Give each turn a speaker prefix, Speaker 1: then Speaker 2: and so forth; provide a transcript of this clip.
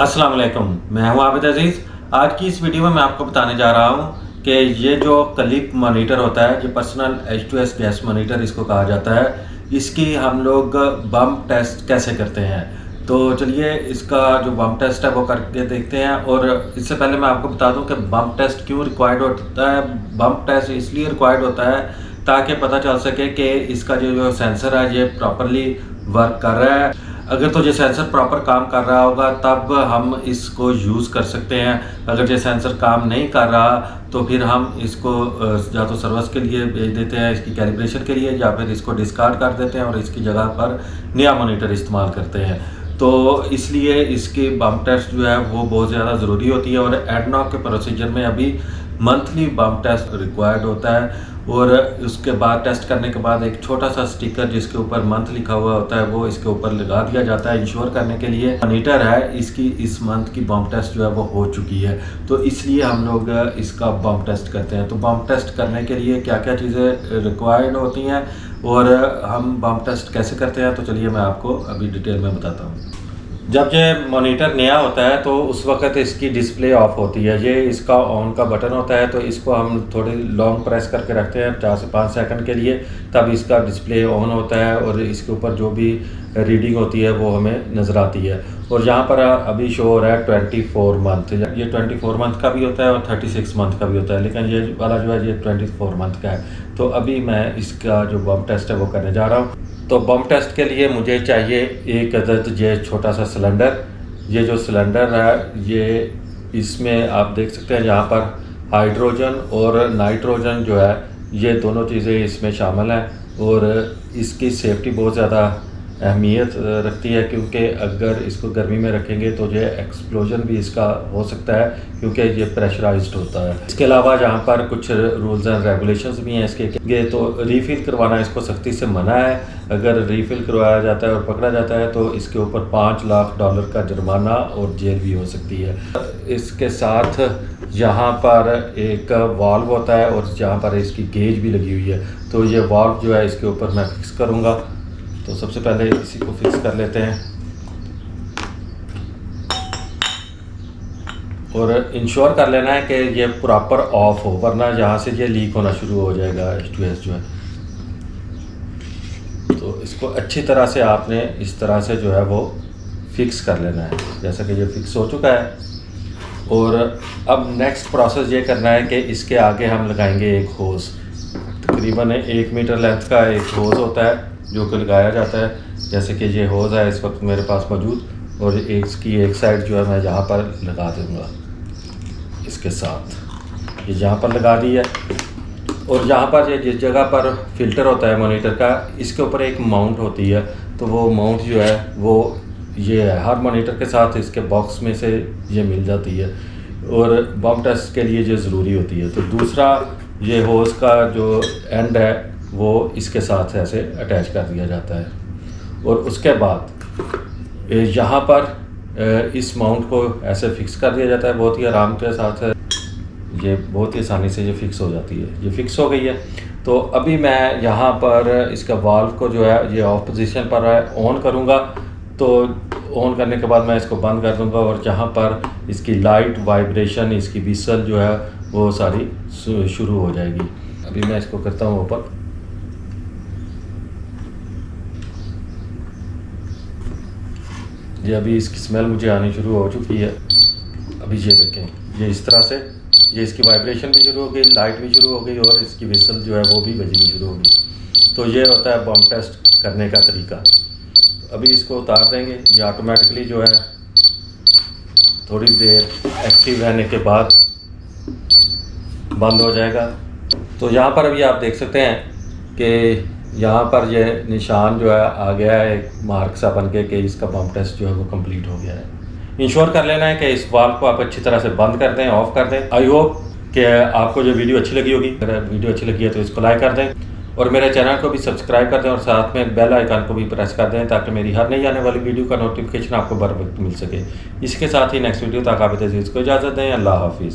Speaker 1: अस्सलाम वालेकुम, मैं हूं आबिद अजीज़। आज की इस वीडियो में मैं आपको बताने जा रहा हूं कि ये जो क्लिप मॉनिटर होता है, जो पर्सनल H2S गैस मॉनिटर इसको कहा जाता है, इसकी हम लोग बम्प टेस्ट कैसे करते हैं। तो चलिए इसका जो बम्प टेस्ट है वो करके देखते हैं। और इससे पहले मैं आपको बता दूं कि बम्प टेस्ट क्यों रिक्वायर्ड होता है। बम्प टेस्ट इसलिए रिक्वायर्ड होता है ताकि पता चल सके कि इसका जो सेंसर है ये प्रॉपरली वर्क कर रहा है। अगर तो ये सेंसर प्रॉपर काम कर रहा होगा तब हम इसको यूज़ कर सकते हैं। अगर ये सेंसर काम नहीं कर रहा तो फिर हम इसको या तो सर्विस के लिए भेज देते हैं, इसकी कैलिब्रेशन के लिए, या फिर इसको डिस्कार्ड कर देते हैं और इसकी जगह पर नया मॉनिटर इस्तेमाल करते हैं। तो इसलिए इसकी बम्प टेस्ट जो है वो बहुत ज़्यादा ज़रूरी होती है। और एडनॉक के प्रोसीजर में अभी मंथली बम्प टेस्ट रिक्वायर्ड होता है। और उसके बाद टेस्ट करने के बाद एक छोटा सा स्टिकर जिसके ऊपर मंथ लिखा हुआ होता है वो इसके ऊपर लगा दिया जाता है इंश्योर करने के लिए मॉनिटर है इसकी इस मंथ की बम्प टेस्ट जो है वो हो चुकी है। तो इसलिए हम लोग इसका बम्प टेस्ट करते हैं। तो बम्प टेस्ट करने के लिए क्या क्या चीज़ें रिक्वायर्ड होती हैं और हम बम्प टेस्ट कैसे करते हैं, तो चलिए मैं आपको अभी डिटेल में बताता हूँ। जब ये मॉनिटर नया होता है तो उस वक्त इसकी डिस्प्ले ऑफ होती है। ये इसका ऑन का बटन होता है, तो इसको हम थोड़ी लॉन्ग प्रेस करके रखते हैं 4 से 5 सेकंड के लिए, तब इसका डिस्प्ले ऑन होता है और इसके ऊपर जो भी रीडिंग होती है वो हमें नज़र आती है। और यहाँ पर अभी शो हो रहा है 24 मंथ। ये 24 मंथ का भी होता है और 36 मंथ का भी होता है, लेकिन ये वाला जो है ये 24 मंथ का है। तो अभी मैं इसका जो बम्प टेस्ट है वो करने जा रहा हूँ। तो बम्प टेस्ट के लिए मुझे चाहिए एक अदद ये छोटा सा सिलेंडर। ये जो सिलेंडर है ये इसमें आप देख सकते हैं यहाँ पर हाइड्रोजन और नाइट्रोजन जो है ये दोनों चीज़ें इसमें शामिल हैं। और इसकी सेफ्टी बहुत ज़्यादा अहमियत रखती है, क्योंकि अगर इसको गर्मी में रखेंगे तो ये एक्सप्लोजन भी इसका हो सकता है, क्योंकि ये प्रेशराइज्ड होता है। इसके अलावा यहाँ पर कुछ रूल्स एंड रेगुलेशंस भी हैं इसके। तो रीफ़िल करवाना इसको सख्ती से मना है। अगर रीफ़िल करवाया जाता है और पकड़ा जाता है तो इसके ऊपर $5 लाख का जुर्माना और जेल भी हो सकती है। इसके साथ यहाँ पर एक वाल्व होता है और यहाँ पर इसकी गेज भी लगी हुई है। तो ये वाल्व जो है इसके ऊपर मैं फिक्स करूँगा। तो सबसे पहले इसी को फिक्स कर लेते हैं और इंश्योर कर लेना है कि ये प्रॉपर ऑफ हो, वरना यहाँ से ये लीक होना शुरू हो जाएगा H2S जो है। तो इसको अच्छी तरह से आपने इस तरह से जो है वो फिक्स कर लेना है, जैसा कि ये फिक्स हो चुका है। और अब नेक्स्ट प्रोसेस ये करना है कि इसके आगे हम लगाएंगे एक होज़। तकरीबन 1 मीटर लेंथ का एक होज़ होता है जो कि लगाया जाता है, जैसे कि ये होज़ है इस वक्त मेरे पास मौजूद। और इसकी एक साइड जो है मैं यहाँ पर लगा दूँगा इसके साथ। ये यहाँ पर लगा दी है। और यहाँ पर ये जिस जगह पर फ़िल्टर होता है मॉनिटर का, इसके ऊपर एक माउंट होती है। तो वो माउंट जो है वो ये है, हर मॉनिटर के साथ इसके बॉक्स में से ये मिल जाती है और बम्प टेस्ट के लिए ये ज़रूरी होती है। तो दूसरा ये होज़ का जो एंड है वो इसके साथ ऐसे अटैच कर दिया जाता है। और उसके बाद यहाँ पर इस माउंट को ऐसे फिक्स कर दिया जाता है बहुत ही आराम के साथ। ये बहुत ही आसानी से ये फिक्स हो जाती है। ये फिक्स हो गई है। तो अभी मैं यहाँ पर इसका वाल्व को जो है ये ऑफ पोजीशन पर है ऑन करूँगा। तो ऑन करने के बाद मैं इसको बंद कर दूँगा और जहाँ पर इसकी लाइट वाइब्रेशन, इसकी विसल जो है वो सारी शुरू हो जाएगी। अभी मैं इसको करता हूँ ओपन। ये अभी इसकी स्मेल मुझे आनी शुरू हो चुकी है। अभी ये देखें, ये इस तरह से ये इसकी वाइब्रेशन भी शुरू हो गई, लाइट भी शुरू हो गई और इसकी विसल जो है वो भी बजनी शुरू हो गई। तो ये होता है बम्प टेस्ट करने का तरीका। अभी इसको उतार देंगे। ये ऑटोमेटिकली जो है थोड़ी देर एक्टिव रहने के बाद बंद हो जाएगा। तो यहाँ पर अभी आप देख सकते हैं कि यहाँ पर ये निशान जो है आ गया है, एक मार्क सा बन के कि इसका बम्प टेस्ट जो है वो कंप्लीट हो गया है। इंश्योर कर लेना है कि इस वाल्व को आप अच्छी तरह से बंद कर दें, ऑफ कर दें। आई होप कि आपको जो वीडियो अच्छी लगी होगी। अगर वीडियो अच्छी लगी है तो इसको लाइक कर दें और मेरे चैनल को भी सब्सक्राइब कर दें और साथ में बेल आइकन को भी प्रेस कर दें ताकि मेरी हर नई आने वाली वीडियो का नोटिफिकेशन आपको बर वक्त मिल सके। इसके साथ ही नेक्स्ट वीडियो तक आबिद अजीज़ को इजाज़त दें। अल्लाह हाफिज़।